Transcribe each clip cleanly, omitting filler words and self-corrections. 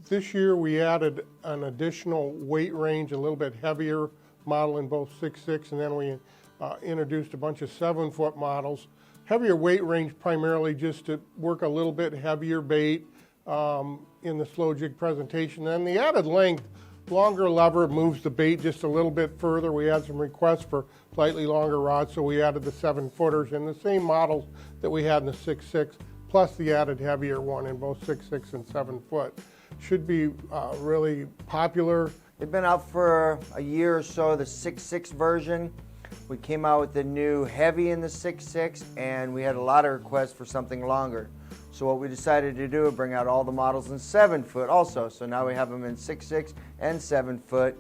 This year we added an additional weight range, a little bit heavier model in both 6.6, and then we introduced a bunch of 7-foot models. Heavier weight range primarily just to work a little bit heavier bait in the slow jig presentation. And the added length, longer lever moves the bait just a little bit further. We had some requests for slightly longer rods, so we added the 7-footers in the same models that we had in the 6.6, plus the added heavier one in both 6.6 and 7-foot. Should be really popular. They've been out for a year or so, the 6.6 version. We came out with the new heavy in the 6.6, and we had a lot of requests for something longer. So what we decided to do is bring out all the models in 7-foot also. So now we have them in 6.6 and 7-foot.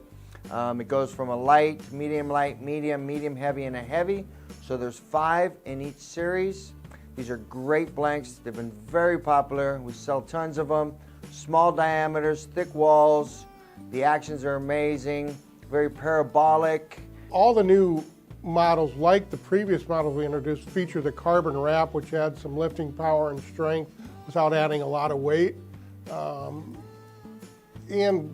It goes from a light, medium, medium heavy, and a heavy. So there's 5 in each series. These are great blanks. They've been very popular. We sell tons of them. Small diameters, thick walls. The actions are amazing, very parabolic. All the new models, like the previous models we introduced, feature the carbon wrap, which adds some lifting power and strength without adding a lot of weight. And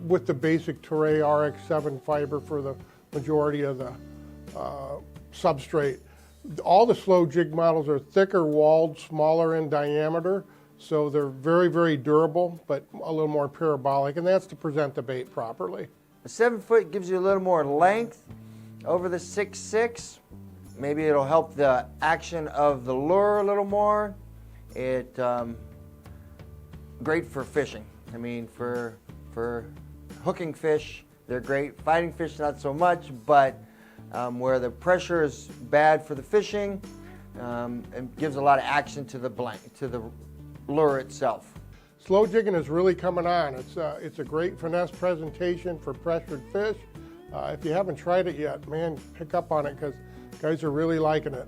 with the basic Toray RX7 fiber for the majority of the substrate. All the slow jig models are thicker walled, smaller in diameter, so they're very, very durable, but a little more parabolic, and that's to present the bait properly. The 7-foot gives you a little more length over the 6.6. Maybe it'll help the action of the lure a little more. Great for fishing. I mean, for hooking fish, they're great. Fighting fish, not so much, but where the pressure is bad for the fishing, and gives a lot of action to the lure itself. Slow jigging is really coming on. It's a great finesse presentation for pressured fish. If you haven't tried it yet, man, pick up on it because guys are really liking it.